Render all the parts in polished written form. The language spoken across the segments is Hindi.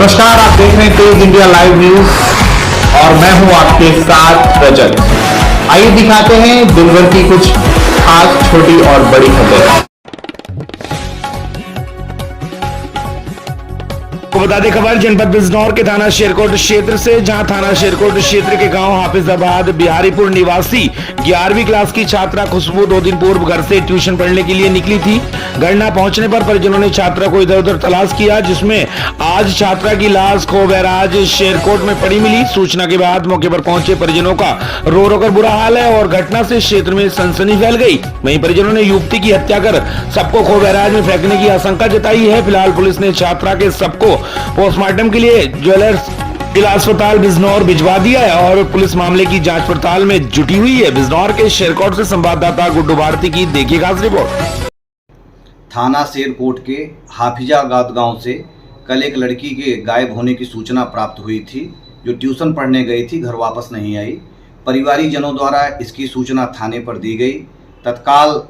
नमस्कार, आप देख रहे हैं तेज इंडिया लाइव न्यूज और मैं हूं आपके साथ रजत। आइए दिखाते हैं दिन भर की कुछ खास छोटी और बड़ी खबरें। को बता दें खबर जनपद बिजनौर के थाना शेरकोट क्षेत्र से, जहां थाना शेरकोट क्षेत्र के गांव हाफिजाबाद बिहारीपुर निवासी 11वीं क्लास की छात्रा खुशबू 2 दिन पूर्व घर से ट्यूशन पढ़ने के लिए निकली थी। घटना पहुंचने पर परिजनों ने छात्रा को इधर उधर तलाश किया, जिसमें आज छात्रा की लाश खोबैराज शेरकोट में पड़ी मिली। सूचना के बाद मौके पर पहुंचे परिजनों का रो रो कर बुरा हाल है और घटना से क्षेत्र में सनसनी फैल गई। वहीं परिजनों ने युवती की हत्या कर सबको खोबैराज में फेंकने की आशंका जताई है। फिलहाल पुलिस ने छात्रा के सबको पोस्टमार्टम के लिए ज्वेलर्स जिला अस्पताल बिजनौर भिजवा दिया है और पुलिस मामले की जांच पड़ताल में जुटी हुई है। बिजनौर के शेरकोट से संवाददाता गुड्डू भारती की देखिए खास रिपोर्ट। थाना शेरकोट के हाफिजाबाद गांव से कल एक लड़की के गायब होने की सूचना प्राप्त हुई थी, जो ट्यूशन पढ़ने गई थी, घर वापस नहीं आई। परिवारीजनों द्वारा इसकी सूचना थाने पर दी गई। तत्काल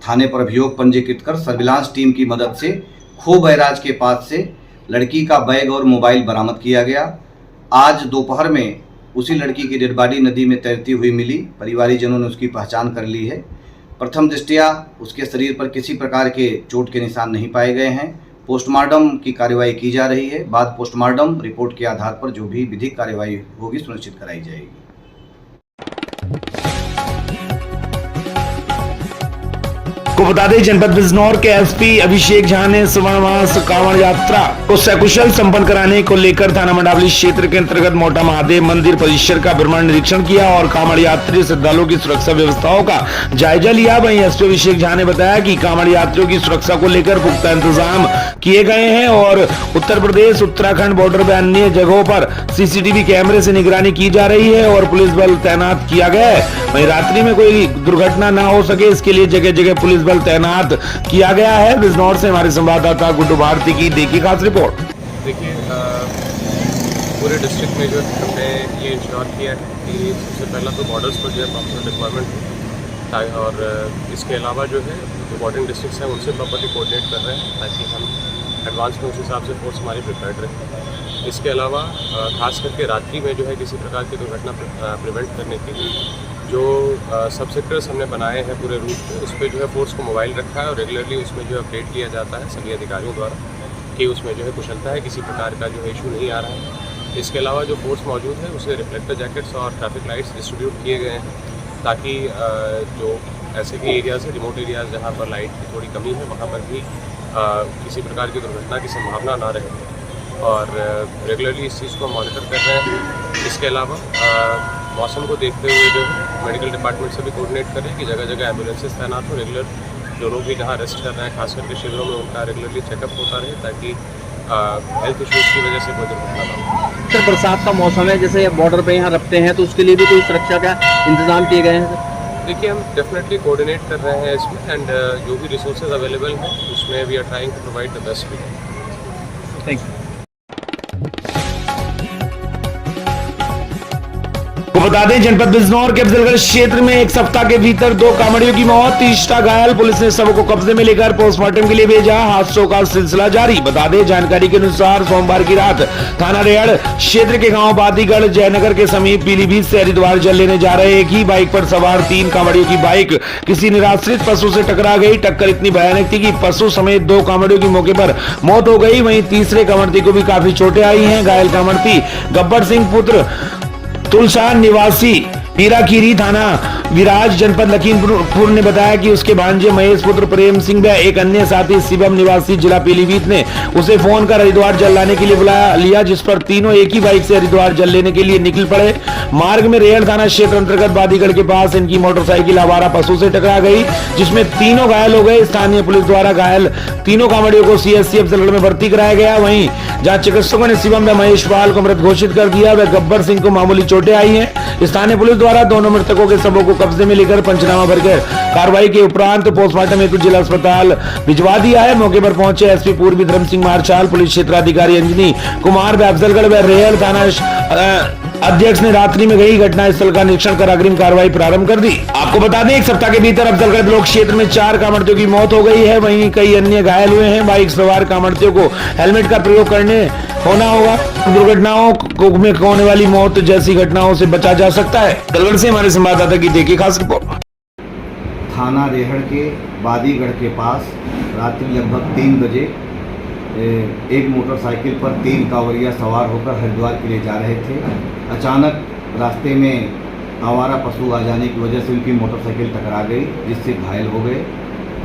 थाने पर अभियोग पंजीकृत कर सर्विलांस टीम की मदद से खोबैराज के पास से लड़की का बैग और मोबाइल बरामद किया गया। आज दोपहर में उसी लड़की की डेड बॉडी नदी में तैरती हुई मिली। परिवारीजनों ने उसकी पहचान कर ली है। प्रथम दृष्टया उसके शरीर पर किसी प्रकार के चोट के निशान नहीं पाए गए हैं। पोस्टमार्टम की कार्यवाही की जा रही है। बाद पोस्टमार्टम रिपोर्ट के आधार पर जो भी विधिक कार्यवाही होगी सुनिश्चित कराई जाएगी। को बता दें जनपद बिजनौर के एसपी अभिषेक झा ने श्रवणमास कांवड़ यात्रा को सकुशल संपन्न कराने को लेकर थाना मंडावली क्षेत्र के अंतर्गत मोटा महादेव मंदिर परिसर का भ्रमण निरीक्षण किया और कांवड़ यात्री श्रद्धालुओं की सुरक्षा व्यवस्थाओं का जायजा लिया। वहीं एसपी अभिषेक झा ने बताया कि कांवड़ यात्रियों की सुरक्षा को लेकर पुख्ता इंतजाम किए गए हैं और उत्तर प्रदेश उत्तराखंड बॉर्डर पर अन्य जगहों पर सीसीटीवी कैमरे से निगरानी की जा रही है और पुलिस बल तैनात किया गया है। वहीं रात्रि में कोई दुर्घटना न हो सके, इसके लिए जगह जगह पुलिस बल तैनात किया गया है। बिजनौर से हमारे संवाददाता गुड्डू भारती की देखिए खास रिपोर्ट। देखिए, पूरे डिस्ट्रिक्ट में जो हमने ये इंश्योर किया है कि सबसे पहला तो बॉर्डर्स पर जो है प्रॉपर डिप्लॉयमेंट है और इसके अलावा जो है जो बॉर्डरिंग डिस्ट्रिक्ट्स हैं उनसे प्रॉपर्ली कोऑर्डिनेट कर रहे हैं ताकि हम एडवांस में उस हिसाब से फोर्स हमारी प्रिपेयर्ड रहे। इसके अलावा खास करके रात्रि में जो है किसी प्रकार की दुर्घटना प्रिवेंट करने के लिए जो सब सेक्टर्स हमने बनाए हैं पूरे रूट पे, उस पर जो है फोर्स को मोबाइल रखा है और रेगुलरली उसमें जो है अपडेट किया जाता है सभी अधिकारियों द्वारा कि उसमें जो है कुशलता है, किसी प्रकार का जो है इशू नहीं आ रहा है। इसके अलावा जो फोर्स मौजूद है उसे रिफ्लेक्टर जैकेट्स और ट्रैफिक लाइट्स डिस्ट्रीब्यूट किए गए हैं ताकि जो ऐसे के एरियाज़ है, रिमोट एरियाज़ जहाँ पर लाइट की थोड़ी कमी है, वहाँ पर भी किसी प्रकार की दुर्घटना की संभावना ना रहे और रेगुलरली इस चीज़ को मॉनिटर कर रहे हैं। इसके अलावा मौसम को देखते हुए जो मेडिकल डिपार्टमेंट से भी कोऑर्डिनेट करें कि जगह जगह एम्बुलेंसेस तैनात हो। रेगुलर जो लोग भी जहाँ रेस्ट कर रहे हैं खास करके शिविरों में उनका रेगुलरली चेकअप होता रहे ताकि हेल्थ इश्यूज़ की वजह से कोई दुर्घटना ना हो। सर, बरसात का मौसम है, जैसे बॉर्डर पे यहाँ रखते हैं तो उसके लिए भी कोई सुरक्षा का इंतजाम किए गए हैं सर? देखिए, हम डेफिनेटली कोऑर्डिनेट कर रहे हैं इसमें एंड जो भी रिसोर्सेज अवेलेबल हैं उसमें we are trying to provide the best we can. Thank you. बता दें जनपद बिजनौर के अफजलगढ़ क्षेत्र में एक सप्ताह के भीतर 2 कांवड़ियों की मौत, 30 घायल। पुलिस ने सबको कब्जे में लेकर पोस्टमार्टम के लिए भेजा। हादसों का सिलसिला जारी। बता दें जानकारी के अनुसार सोमवार की रात थाना रेहड़ क्षेत्र के गांव बादीगढ़ जयनगर के समीप पीलीभीत से हरिद्वार जल लेने जा रहे एक ही बाइक पर सवार 3 कांवड़ियों की बाइक किसी निराश्रित पशु से टकरा गई। टक्कर इतनी भयानक थी कि पशु समेत 2 कांवड़ियों की मौके पर मौत हो गई। वहीं तीसरे कांवड़ती को भी काफी चोटें आई हैं। घायल कांवड़ती गब्बर सिंह पुत्र तुलसान निवासी पीराकीरी थाना विराज जनपद लखीमपुर ने बताया कि उसके भांजे महेश पुत्र प्रेम सिंह व एक अन्य साथी शिवम निवासी जिला पीलीभीत ने उसे फोन कर हरिद्वार जल लाने के लिए बुला लिया, जिस पर तीनों एक ही बाइक से हरिद्वार जल लेने के लिए निकल पड़े। मार्ग में रेहड़ थाना क्षेत्र अंतर्गत बादीगढ़ के पास इनकी मोटरसाइकिल आवारा पशु से टकरा गई, जिसमें तीनों घायल हो गए। स्थानीय पुलिस द्वारा घायल तीनों कांवड़ियों को सीएससी अफजलगढ़ में भर्ती कराया गया। वहीं जहां चिकित्सकों ने शिवम व महेश पाल को मृत घोषित कर दिया, व गब्बर सिंह को मामूली चोटें आई हैं। स्थानीय पुलिस द्वारा दोनों मृतकों के शवों को कब्जे में लेकर पंचनामा भरकर कार्रवाई के उपरांत पोस्टमार्टम हेतु जिला अस्पताल भिजवा दिया है। मौके पर पहुंचे एसपी पूर्वी धर्म सिंह मार्शाल, पुलिस क्षेत्राधिकारी अंजनी कुमार व अफजलगढ़ व रेहल थाना अध्यक्ष ने रात्रि में गई घटना स्थल का निरीक्षण कर अग्रिम कार्रवाई प्रारंभ कर दी। आपको बता दें, एक सप्ताह के भीतर अफजलगढ़ ब्लॉक क्षेत्र में 4 कामर्तियों की मौत हो गई है, वहीं कई अन्य घायल हुए हैं। बाइक सवार कामर्तियों को हेलमेट का प्रयोग होना होगा। दुर्घटनाओं में होने वाली मौत जैसी घटनाओं से बचा जा सकता है। अफजलगढ़ से हमारे संवाददाता की देखिए खास रिपोर्ट। थाना रेहड़ के बादीगढ़ के पास रात्रि लगभग 3 बजे एक मोटरसाइकिल पर 3 कांवरिया सवार होकर हरिद्वार के लिए जा रहे थे। अचानक रास्ते में आवारा पशु आ जाने की वजह से उनकी मोटरसाइकिल टकरा गई, जिससे घायल हो गए।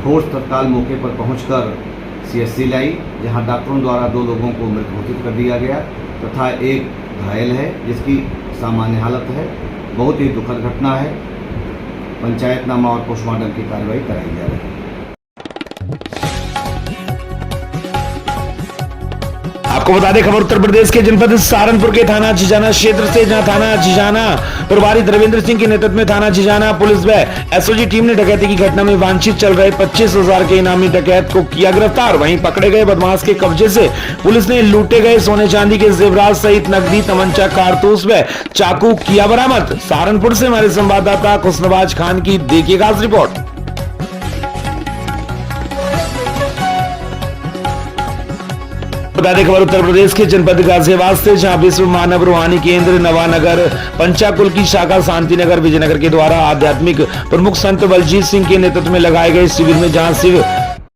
फोर्स तत्काल मौके पर पहुंचकर CSC लाई, जहां डॉक्टरों द्वारा 2 लोगों को मृत घोषित कर दिया गया तथा एक घायल है जिसकी सामान्य हालत है। बहुत ही दुखद घटना है। पंचायतनामा और पोस्टमार्टम की कार्रवाई कराई जा रही है। आपको बता दें, खबर उत्तर प्रदेश के जनपद सहारनपुर के थाना झिझाना क्षेत्र से, जहां थाना झिझाना प्रभारी रविंद्र सिंह के नेतृत्व में थाना झिझाना पुलिस व SOG टीम ने डकैती की घटना में वांछित चल रहे 25,000 के इनामी डकैत को किया गिरफ्तार। वहीं पकड़े गए बदमाश के कब्जे से पुलिस ने लूटे गए सोने चांदी के जेवरात सहित नकदी, तमंचा, कारतूस व चाकू किया बरामद। सहारनपुर से हमारे संवाददाता खुशनवाज खान की देखिए खास रिपोर्ट। बता दें, खबर उत्तर प्रदेश के जनपद गाजियाबाद से, जहां विश्व मानव रूहानी केंद्र नवानगर पंचाकुल की शाखा शांतिनगर विजयनगर के द्वारा आध्यात्मिक प्रमुख संत बलजीत सिंह के नेतृत्व में लगाए गए शिविर में, जहां शिव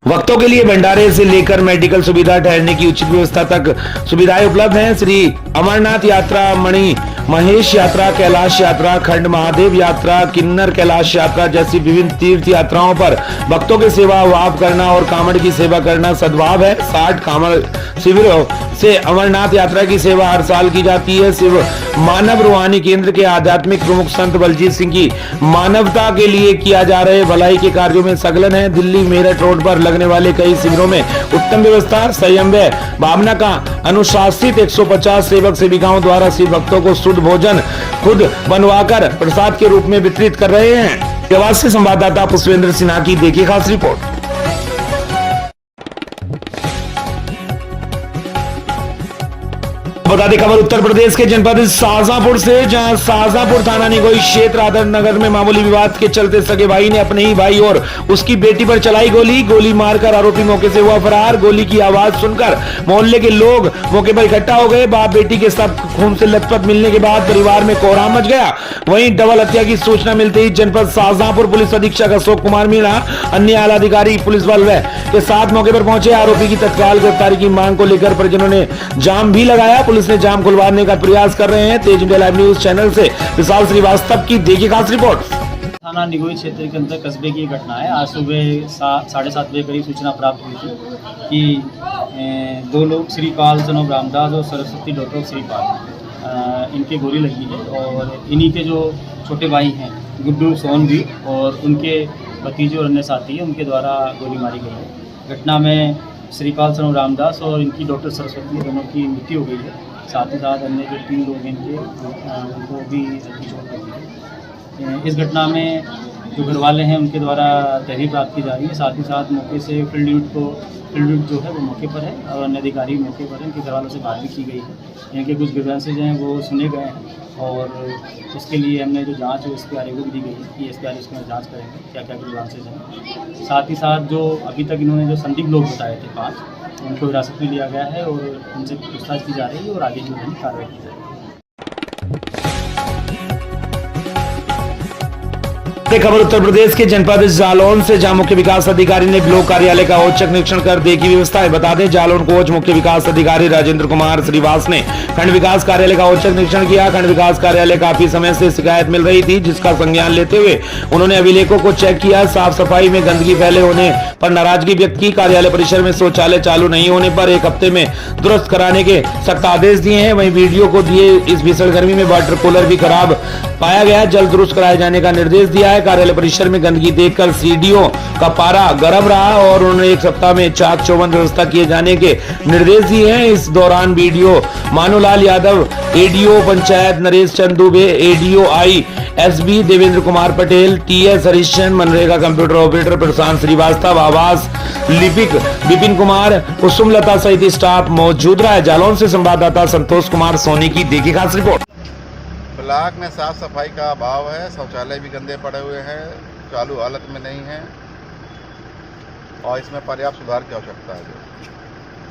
भक्तों के लिए भंडारे से लेकर मेडिकल सुविधा, ठहरने की उचित व्यवस्था तक सुविधाएं उपलब्ध हैं। श्री अमरनाथ यात्रा, मणि महेश यात्रा, कैलाश यात्रा, खंड महादेव यात्रा, किन्नर कैलाश यात्रा जैसी विभिन्न तीर्थ यात्राओं पर भक्तों की सेवा वाप करना और कांवड़ की सेवा करना सद्भाव है। 60 कांवड़ शिविरों से अमरनाथ यात्रा की सेवा हर साल की जाती है। शिव मानव रूहानी केंद्र के आध्यात्मिक प्रमुख संत बलजीत सिंह की मानवता के लिए किया जा रहे भलाई के कार्यों में संलग्न है। दिल्ली मेरठ रोड पर लगने वाले कई शिविरों में उत्तम व्यवस्था, संयम व भावना का अनुशासित 150 सेवक सेविकाओं द्वारा शिव भक्तों को शुद्ध भोजन खुद बनवाकर प्रसाद के रूप में वितरित कर रहे हैं। देवास से संवाददाता पुष्पेंद्र सिन्हा की देखिए खास रिपोर्ट। बता दें, खबर उत्तर प्रदेश के जनपद शाहजहांपुर से, जहां शाहजहांपुर थाना निगोई क्षेत्र आदर्श नगर में मामूली विवाद के चलते सगे भाई ने अपने ही भाई और उसकी बेटी पर चलाई गोली मारकर आरोपी मौके से हुआ फरार। गोली की आवाज सुनकर मोहल्ले के लोग मौके पर इकट्ठा हो गए। बाप बेटी के सब खून से लथपथ मिलने के बाद परिवार में कोहराम मच गया। वहीं डबल हत्या की सूचना मिलते ही जनपद शाहजहांपुर पुलिस अधीक्षक अशोक कुमार मीणा अन्य आला अधिकारी पुलिस बल के साथ मौके पर पहुंचे। आरोपी की तत्काल गिरफ्तारी की मांग को लेकर परिजनों ने जाम भी लगाया। पुलिस ने जाम खुलवाने का प्रयास कर रहे हैं। तेज इंडिया लाइव न्यूज चैनल से विशाल श्रीवास्तव की देखिए खास रिपोर्ट। थाना निगोई क्षेत्र के अंदर कस्बे की घटना है। आज सुबह 7:30 बजे करीब सूचना प्राप्त हुई थी कि 2 लोग श्रीपाल सन ऑफ रामदास और सरस्वती डॉक्टर श्रीपाल, इनके गोली लगी है और इन्हीं के जो छोटे भाई हैं गुड्डू सोनवी और उनके भतीजे और अन्य साथी हैं, उनके द्वारा गोली मारी गई है। घटना में श्रीपाल सन ऑफ रामदास और इनकी डॉक्टर सरस्वती दोनों की मृत्यु हो गई है। साथ ही साथ अन्य जो 3 लोग हैं इनके उनको भी चोट लगी है। इस घटना में जो घर वाले हैं उनके द्वारा तहरीर प्राप्त की जा रही है। साथ ही साथ मौके से फील्ड यूनिट जो है वो मौके पर है और अन्य अधिकारी मौके पर हैं। इनके घर वालों से बात भी की गई है। इनके कुछ ग्रीवेंसेज हैं वो सुने गए हैं और उसके लिए हमने जो जांच है उसके बारे में दी गई है कि SPR उसमें जांच करेंगे क्या क्या ग्रीवेंसेज हैं। साथ ही साथ जो अभी तक इन्होंने जो संदिग्ध लोग बताए थे 5, उनको हिरासत में लिया गया है और उनसे पूछताछ की जा रही है और आगे जो है कार्रवाई की जाएगी। खबर उत्तर प्रदेश के जनपद जालौन से, जहां मुख्य विकास अधिकारी ने ब्लॉक कार्यालय का औचक निरीक्षण कर देखी व्यवस्थाएं। बता दें, जालौन कोच मुख्य विकास अधिकारी राजेंद्र कुमार श्रीवास ने खंड विकास कार्यालय का औचक निरीक्षण किया। खंड विकास कार्यालय काफी समय से शिकायत मिल रही थी, जिसका संज्ञान लेते हुए उन्होंने अभिलेखों को चेक किया। साफ सफाई में गंदगी फैले होने पर नाराजगी व्यक्त की। कार्यालय परिसर में शौचालय चालू नहीं होने पर 1 हफ्ते में दुरुस्त कराने के सख्त आदेश दिए हैं। वहीं वीडियो को दिए इस भीषण गर्मी में वाटर कूलर भी खराब पाया गया, जल्द दुरुस्त कराए जाने का निर्देश दिया है। कार्यालय परिसर में गंदगी देखकर CDO का पारा गर्म रहा और उन्होंने 1 सप्ताह में चाक चौबंद व्यवस्था किए जाने के निर्देश दिए हैं। इस दौरान BDO Manulal Yadav, ADO panchayat Naresh Chandubey, ADO I SB Devendra Kumar Patel, TS Harishchandra, मनरेगा कंप्यूटर ऑपरेटर प्रशांत श्रीवास्तव, आवास लिपिक विपिन कुमार, कुसुमलता सहित स्टाफ मौजूद रहा है। जालौन से संवाददाता संतोष कुमार सोनी की देखिए खास रिपोर्ट। ब्लॉक में साफ सफाई का अभाव है, शौचालय भी गंदे पड़े हुए हैं, चालू हालत में नहीं है और इसमें पर्याप्त सुधार की आवश्यकता है।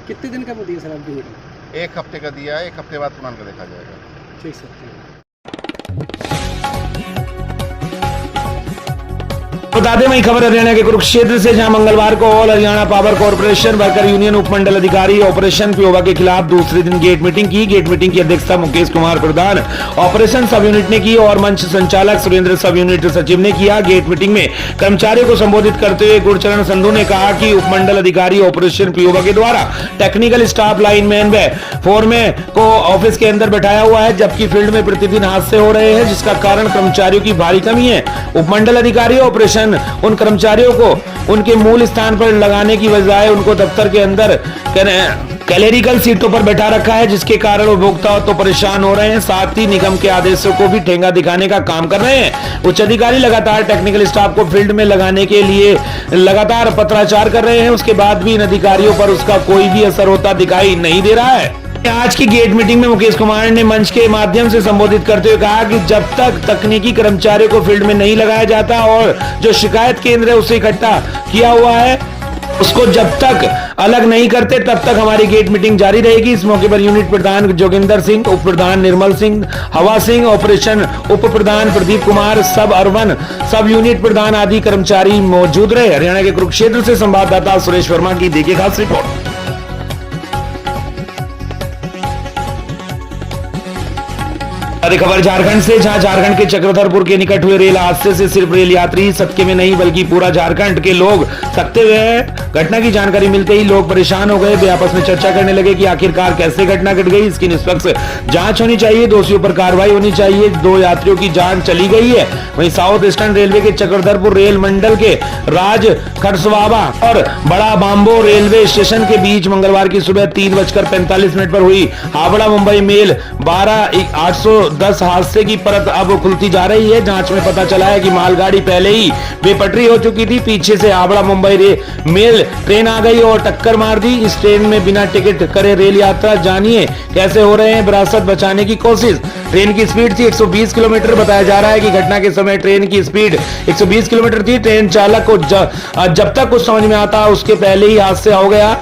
कितने दिन का दिया सर आपकी मीटिंग? 1 हफ्ते का दिया है, 1 हफ्ते बाद प्लान का देखा जाएगा। ठीक सर। बता दें वही खबर हरियाणा के कुरुक्षेत्र से, जहां मंगलवार को all Haryana power corporation worker union उपमंडल अधिकारी ऑपरेशन प्योवा के खिलाफ दूसरे दिन गेट मीटिंग की। गेट मीटिंग की अध्यक्षता मुकेश कुमार प्रधान ऑपरेशन सब यूनिट ने की और मंच संचालक सुरेंद्र सब यूनिट सचिव ने किया। गेट मीटिंग में कर्मचारियों को संबोधित करते हुए गुरचरण संधू ने कहा कि उपमंडल अधिकारी ऑपरेशन प्योवा के द्वारा टेक्निकल स्टाफ, लाइनमैन व फोरमैन को ऑफिस के अंदर बैठाया हुआ है, जबकि फील्ड में प्रतिदिन हादसे हो रहे हैं, जिसका कारण कर्मचारियों की भारी कमी है। उपमंडल अधिकारी ऑपरेशन उन कर्मचारियों को उनके मूल स्थान पर लगाने की बजाय उनको दफ्तर के अंदर क्लेरिकल सीटों पर बैठा रखा है, जिसके कारण उपभोक्ता तो परेशान हो रहे हैं, साथ ही निगम के आदेशों को भी ठेंगा दिखाने का काम कर रहे हैं। उच्च अधिकारी लगातार टेक्निकल स्टाफ को फील्ड में लगाने के लिए लगातार पत्राचार कर रहे हैं, उसके बाद भी इन अधिकारियों पर उसका कोई भी असर होता दिखाई नहीं दे रहा है। आज की गेट मीटिंग में मुकेश कुमार ने मंच के माध्यम से संबोधित करते हुए कहा कि जब तक तकनीकी कर्मचारियों को फील्ड में नहीं लगाया जाता और जो शिकायत केंद्र है उसे इकट्ठा किया हुआ है उसको जब तक अलग नहीं करते तब तक हमारी गेट मीटिंग जारी रहेगी। इस मौके पर यूनिट प्रधान जोगिंदर सिंह, उप प्रधान निर्मल सिंह, हवा सिंह, ऑपरेशन उप प्रधान प्रदीप कुमार, सब अर्बन सब यूनिट प्रधान आदि कर्मचारी मौजूद रहे। हरियाणा के कुरुक्षेत्र से संवाददाता सुरेश वर्मा की देखिए खास रिपोर्ट। खबर झारखंड से, जहां झारखंड के चक्रधरपुर के निकट हुए रेल हादसे से सिर्फ रेल यात्री सकते में नहीं बल्कि पूरा झारखंड के लोग सकते हुए हैं। घटना की जानकारी मिलते ही लोग परेशान हो गए। वे आपस में चर्चा करने लगे कि आखिरकार कैसे घटना घट गई, इसकी निष्पक्ष जांच होनी चाहिए, दोषियों पर कार्रवाई होनी चाहिए। 2 यात्रियों की जान चली गई है। वहीं साउथ ईस्टर्न रेलवे के चक्रधरपुर रेल मंडल के राज खरसवाबा और बड़ा बांबो रेलवे स्टेशन के बीच मंगलवार की सुबह 3:45 पर हुई हावड़ा मुंबई मेल 12-810 हादसे की परत अब खुलती जा रही है। जांच में पता चला है कि मालगाड़ी पहले ही बेपटरी हो चुकी थी। पीछे से हावड़ा मुंबई मेल ट्रेन आ गई और टक्कर मार दी। इस ट्रेन में बिना टिकट करे रेल यात्रा, जानिए कैसे हो रहे हैं विरासत बचाने की कोशिश। ट्रेन की स्पीड थी 120 किलोमीटर। बताया जा रहा है कि घटना के समय ट्रेन की स्पीड 120 किलोमीटर थी। ट्रेन चालक को जब तक कुछ समझ में आता उसके पहले ही हादसा हो गया।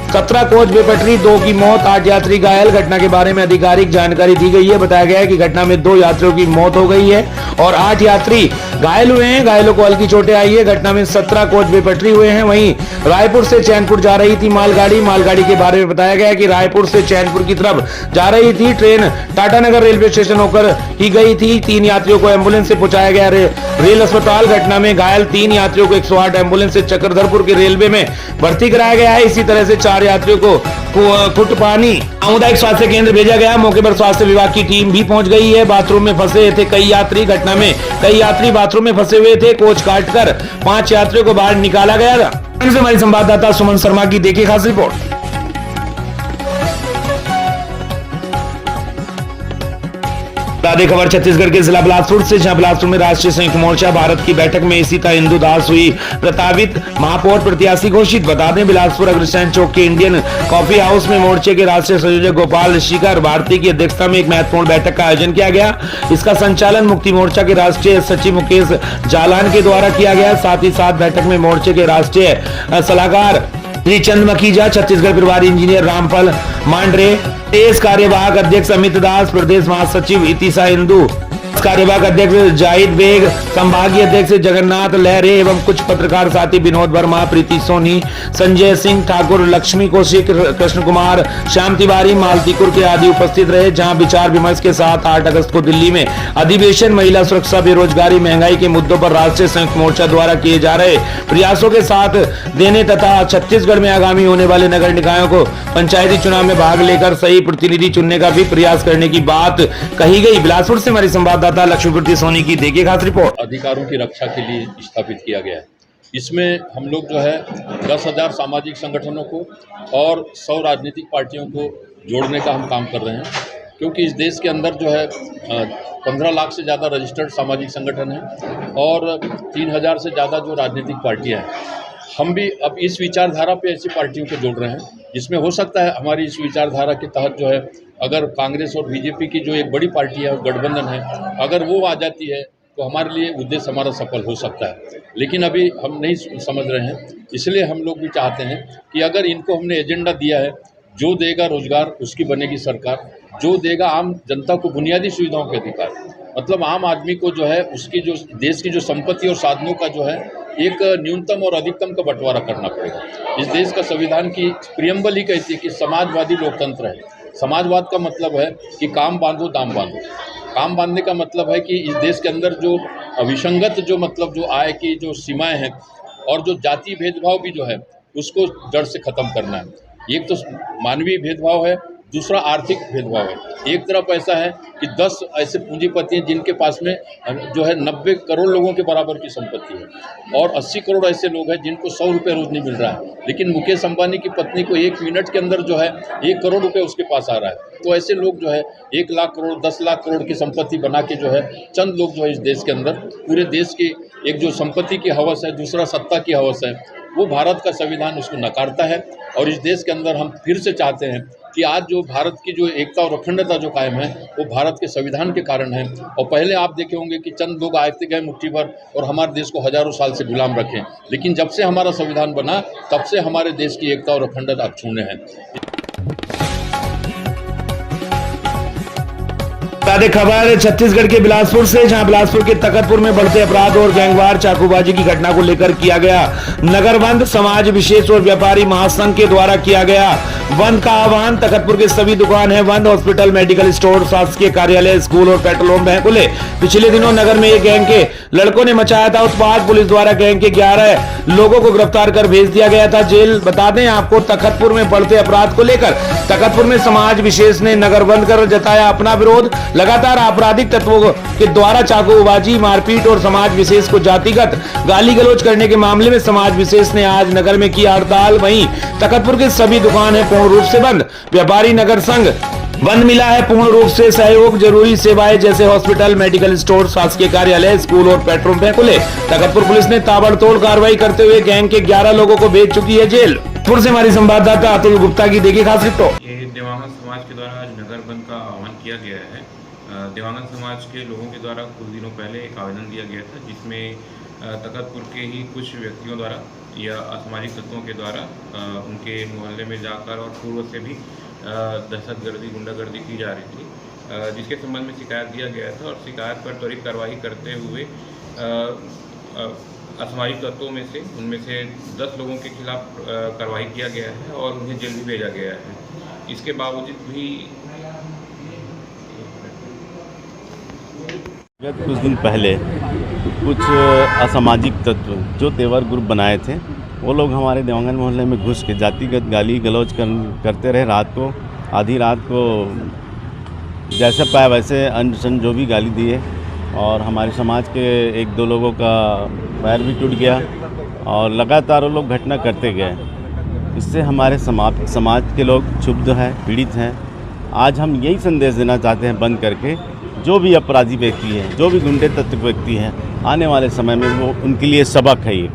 17 कोच बेपटरी, 2 की मौत, 8 यात्री घायल। घटना के बारे में आधिकारिक जानकारी दी गई है। बताया गया है कि घटना में 2 यात्रियों की मौत हो गई है और 8 यात्री घायल हुए हैं। घायलों को हल्की चोटें आई है। घटना में 17 कोच बेपटरी हुए हैं। वहीं रायपुर से चैनपुर जा रही थी मालगाड़ी के बारे में बताया गया है कि रायपुर से चैनपुर की तरफ जा रही थी। ट्रेन टाटानगर रेलवे स्टेशन होकर ही गई थी। 3 यात्रियों को एम्बुलेंस से पहुंचाया गया रेल अस्पताल। घटना में घायल 3 यात्रियों को 108 एम्बुलेंस से चक्रधरपुर के रेलवे में भर्ती कराया गया है। इसी तरह से 4 यात्रियों को कुटपानी सामुदायिक स्वास्थ्य केंद्र भेजा गया। मौके पर स्वास्थ्य विभाग की टीम भी पहुंच गई है। बाथरूम में फंसे थे कई यात्री। घटना में कई यात्री बाथरूम में फंसे हुए थे। कोच काटकर 5 यात्रियों को बाहर निकाला गया था। हमारी संवाददाता सुमन शर्मा की देखिए खास रिपोर्ट। खबर छत्तीसगढ़ के जिला बिलासपुर से, जहां बिलासपुर में राष्ट्रीय संयुक्त मोर्चा भारत की बैठक में सीता इंदु दास हुई प्रतावित महापौर प्रत्याशी घोषित। बता दें बिलासपुर अग्रसेन चौक के इंडियन कॉफी हाउस में मोर्चे के राष्ट्रीय संयोजक गोपाल शिखर भारती की अध्यक्षता में एक महत्वपूर्ण बैठक का आयोजन किया गया। इसका संचालन मुक्ति मोर्चा के राष्ट्रीय सचिव मुकेश जालान के द्वारा किया गया। साथ ही साथ बैठक में मोर्चे के राष्ट्रीय सलाहकार श्री चंद मखीजा, छत्तीसगढ़ प्रभारी इंजीनियर रामफल मांडरे, प्रदेश कार्यवाहक अध्यक्ष अमित दास, प्रदेश महासचिव इतिशा इंदु, कार्यवाहक अध्यक्ष जाहिद बेग, संभागीय अध्यक्ष जगन्नाथ लहरे एवं कुछ पत्रकार साथी विनोद वर्मा, प्रीति सोनी, संजय सिंह ठाकुर, लक्ष्मी कौशिक, कृष्ण कुमार, श्याम तिवारी, मालतीपुर के आदि उपस्थित रहे। जहां विचार विमर्श के साथ 8 अगस्त को दिल्ली में अधिवेशन, महिला सुरक्षा, बेरोजगारी, महंगाई के मुद्दों पर राष्ट्रीय संयुक्त मोर्चा द्वारा किए जा रहे प्रयासों के साथ देने तथा छत्तीसगढ़ में आगामी होने वाले नगर निकायों को पंचायती चुनाव में भाग लेकर सही प्रतिनिधि चुनने का भी प्रयास करने की बात कही गई। बिलासपुर से हमारी संवाददाता लक्ष्मीप्रीति सोनी की देखिए खास रिपोर्ट। अधिकारों की रक्षा के लिए स्थापित किया गया है। इसमें हम लोग जो है 10,000 सामाजिक संगठनों को और 100 राजनीतिक पार्टियों को जोड़ने का हम काम कर रहे हैं। क्योंकि इस देश के अंदर जो है 15 लाख से ज़्यादा रजिस्टर्ड सामाजिक संगठन हैं और 3000 से ज़्यादा जो राजनीतिक पार्टियां हैं। हम भी अब इस विचारधारा पे ऐसी पार्टियों को जोड़ रहे हैं जिसमें हो सकता है हमारी इस विचारधारा के तहत जो है अगर कांग्रेस और बीजेपी की जो एक बड़ी पार्टी है गठबंधन है, अगर वो आ जाती है तो हमारे लिए उद्देश्य हमारा सफल हो सकता है। लेकिन अभी हम नहीं समझ रहे हैं, इसलिए हम लोग भी चाहते हैं कि अगर इनको हमने एजेंडा दिया है, जो देगा रोजगार उसकी बनेगी सरकार, जो देगा आम जनता को बुनियादी सुविधाओं के अधिकार, मतलब आम आदमी को जो है उसकी जो देश की जो संपत्ति और साधनों का जो है एक न्यूनतम और अधिकतम का बंटवारा करना पड़ेगा। इस देश का संविधान की प्रियम्बल ही कहती है कि समाजवादी लोकतंत्र है। समाजवाद का मतलब है कि काम बांधो दाम बांधो। काम बांधने का मतलब है कि इस देश के अंदर जो विसंगत जो मतलब जो आय की जो सीमाएं हैं और जो जाति भेदभाव भी जो है उसको जड़ से ख़त्म करना है। एक तो मानवीय भेदभाव है, दूसरा आर्थिक भेदभाव है। एक तरफ ऐसा है कि 10 ऐसे पूंजीपति हैं जिनके पास में जो है 90 करोड़ लोगों के बराबर की संपत्ति है और 80 करोड़ ऐसे लोग हैं जिनको 100 रुपये रोज नहीं मिल रहा है, लेकिन मुकेश अंबानी की पत्नी को 1 मिनट के अंदर जो है 1 करोड़ रुपये उसके पास आ रहा है। तो ऐसे लोग जो है 1 लाख करोड़ 10 लाख करोड़ की संपत्ति बना के जो है चंद लोग जो है इस देश के अंदर पूरे देश की एक जो संपत्ति की हवस है, दूसरा सत्ता की हवस है, वो भारत का संविधान उसको नकारता है। और इस देश के अंदर हम फिर से चाहते हैं कि आज जो भारत की जो एकता और अखंडता जो कायम है वो भारत के संविधान के कारण है। और पहले आप देखे होंगे कि चंद लोग आते गए मुट्ठी भर और हमारे देश को हजारों साल से गुलाम रखे, लेकिन जब से हमारा संविधान बना तब से हमारे देश की एकता और अखंडता अक्षुण्ण है। ताज़ा खबर छत्तीसगढ़ के बिलासपुर से, जहां बिलासपुर के तखतपुर में बढ़ते अपराध और गैंगवार चाकूबाजी की घटना को लेकर किया गया नगर बंद। समाज विशेष और व्यापारी महासंघ के द्वारा किया गया बंद का आह्वान। तखतपुर के सभी दुकान है बंद, हॉस्पिटल, मेडिकल स्टोर, शासकीय कार्यालय, स्कूल और पेट्रोल पंप खुले। पिछले दिनों नगर में एक गैंग के लड़कों ने मचाया था उत्पात। पुलिस द्वारा गैंग के 11 लोगों को गिरफ्तार कर भेज दिया गया था जेल। बता दें आपको, तखतपुर में बढ़ते अपराध को लेकर तखतपुर में समाज विशेष ने नगर बंद कर जताया अपना विरोध। लगातार आपराधिक तत्वों के द्वारा चाकूबाजी, मारपीट और समाज विशेष को जातिगत गाली गलौज करने के मामले में समाज विशेष ने आज नगर में की हड़ताल। वहीं तखतपुर के सभी दुकान है पूर्ण रूप से बंद। व्यापारी नगर संघ बंद मिला है पूर्ण रूप से सहयोग। जरूरी सेवाएं जैसे हॉस्पिटल, मेडिकल स्टोर, शासकीय कार्यालय, स्कूल और पेट्रोल पंप खुले। तखतपुर पुलिस ने ताबड़तोड़ कार्रवाई करते हुए गैंग के 11 लोगों को भेज चुकी है जेल। पुर से हमारी संवाददाता अतुल गुप्ता की देखिए खास रिपोर्ट। ये देवांगन समाज के द्वारा आज नगर बंद का आह्वान किया गया है। देवांगन समाज के लोगों के द्वारा कुछ दिनों पहले एक आवेदन दिया गया था जिसमें तखतपुर के ही कुछ व्यक्तियों द्वारा या असामाजिक तत्वों के द्वारा उनके मोहल्ले में जाकर और पूर्व से भी दहशतगर्दी, गुंडागर्दी की जा रही थी, जिसके संबंध में शिकायत दिया गया था। और शिकायत पर त्वरित कार्रवाई करते हुए असामाजिक तत्वों में से उनमें से 10 लोगों के खिलाफ कार्रवाई किया गया है और उन्हें जेल भी भेजा गया है। इसके बावजूद भी कुछ दिन पहले कुछ असामाजिक तत्व जो तेवर ग्रुप बनाए थे वो लोग हमारे देवांगन मोहल्ले में घुस के जातिगत गाली गलौज करते रहे। रात को, आधी रात को जैसे पाए वैसे अनशन जो भी गाली दिए और हमारे समाज के 1-2 लोगों का पैर भी टूट गया और लगातार वो लोग घटना करते गए। इससे हमारे समाज के लोग क्षुब्ध हैं, पीड़ित हैं। आज हम यही संदेश देना चाहते हैं बंद करके जो भी अपराधी व्यक्ति हैं, जो भी गुंडे तत्व व्यक्ति हैं, आने वाले समय में वो उनके लिए सबक है ये।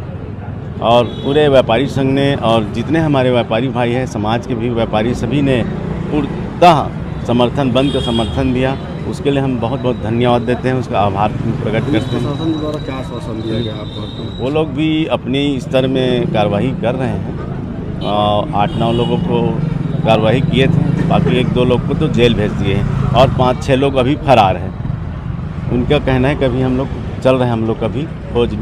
और पूरे व्यापारी संघ ने और जितने हमारे व्यापारी भाई हैं, समाज के भी व्यापारी, सभी ने पूर्णतः समर्थन, बंद का समर्थन दिया। उसके लिए हम बहुत बहुत धन्यवाद देते हैं, उसका आभार प्रकट करते हैं। प्रशासन द्वारा क्या आश्वासन दिया गया आपको? वो लोग भी अपने स्तर में कार्रवाई कर रहे हैं। 8-9 लोगों को कार्रवाई किए थे, बाकी 1-2 लोग को तो जेल भेज दिए हैं और 5-6 लोग अभी फरार हैं। उनका कहना है कभी हम लोग चल रहे हैं, हम लोग कभी खोज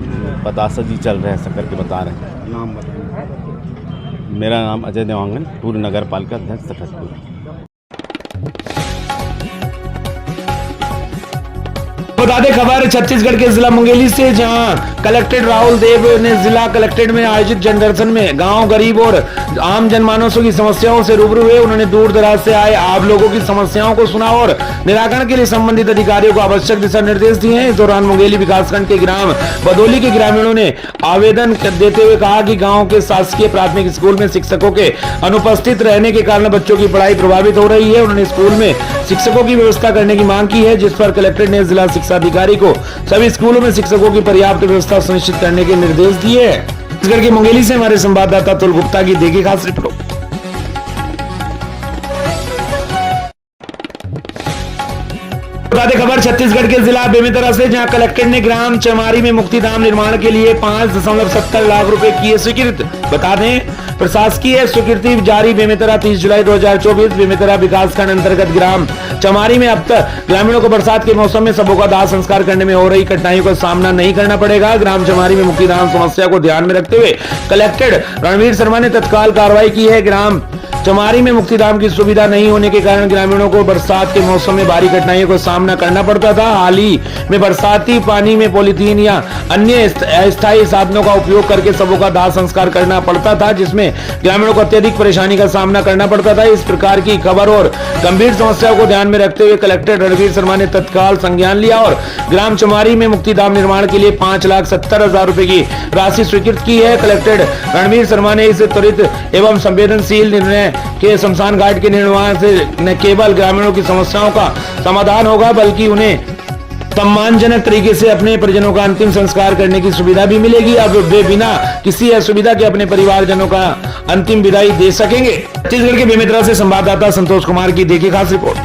पतासा जी चल रहे हैं, ऐसा करके बता रहे हैं। नाम बताइए। मेरा नाम अजय देवांगन, पूर्व नगर पालिका अध्यक्ष तखतपुर। बता दें खबर छत्तीसगढ़ के जिला मुंगेली से, जहां कलेक्टर राहुल देव ने जिला कलेक्ट्रेट में आयोजित जनदर्शन में गांव गरीब और आम जनमानसों की समस्याओं से रूबरू हुए। उन्होंने दूर दराज से आए आप लोगों की समस्याओं को सुना और निराकरण के लिए संबंधित अधिकारियों को आवश्यक दिशा निर्देश दिए। इस दौरान मुंगेली विकासखंड के ग्राम बदौली के ग्रामीणों ने आवेदन देते हुए कहा कि गाँव के शासकीय प्राथमिक स्कूल में शिक्षकों के अनुपस्थित रहने के कारण बच्चों की पढ़ाई प्रभावित हो रही है। उन्होंने स्कूल में शिक्षकों की व्यवस्था करने की मांग की है, जिस पर कलेक्टर ने जिला शिक्षा अधिकारी को सभी स्कूलों में शिक्षकों की पर्याप्त व्यवस्था सुनिश्चित करने के निर्देश दिए हैं। छत्तीसगढ़ के मुंगेली से हमारे संवाददाता तुल गुप्ता की देखी खास रिपोर्ट। खबर छत्तीसगढ़ के जिला बेमेतरा से, जहां कलेक्टर ने ग्राम चमारी में मुक्तिधाम निर्माण के लिए 5.70 लाख रुपए किए स्वीकृत। बता दें, प्रशासकीय स्वीकृति जारी बेमेतरा 30 जुलाई 2024। बेमेतरा विकासखंड अंतर्गत ग्राम चमारी में अब तक ग्रामीणों को बरसात के मौसम में सबों का दाह संस्कार करने में हो रही कठिनाइयों का सामना नहीं करना पड़ेगा। ग्राम चमारी में मुक्तिधाम समस्या को ध्यान में रखते हुए कलेक्टर रणवीर शर्मा ने तत्काल कार्रवाई की है। ग्राम चमारी में मुक्तिधाम की सुविधा नहीं होने के कारण ग्रामीणों को बरसात के मौसम में भारी कठिनाइयों का सामना करना पड़ता था। हाल ही में बरसाती पानी में पॉलीथीन या अन्य अस्थायी साधनों का उपयोग करके सबों का दाह संस्कार करना पड़ता था, जिसमें ग्रामीणों को अत्यधिक परेशानी का सामना करना पड़ता था। इस प्रकार की खबर और गंभीर समस्याओं को ध्यान में रखते हुए कलेक्टर रणवीर शर्मा ने तत्काल संज्ञान लिया और ग्राम चमारी में मुक्तिधाम निर्माण के लिए 5,70,000 रुपए की राशि स्वीकृत की है। कलेक्टर रणवीर शर्मा ने इस त्वरित एवं संवेदनशील निर्णय के शमशान घाट के निर्माण से न केवल ग्रामीणों की समस्याओं का समाधान होगा, बल्कि उन्हें सम्मानजनक तरीके से अपने परिजनों का अंतिम संस्कार करने की सुविधा भी मिलेगी। अब वे बिना किसी असुविधा के अपने परिवारजनों का अंतिम विदाई दे सकेंगे। छत्तीसगढ़ के बेमेतरा से संवाददाता संतोष कुमार की देखी खास रिपोर्ट।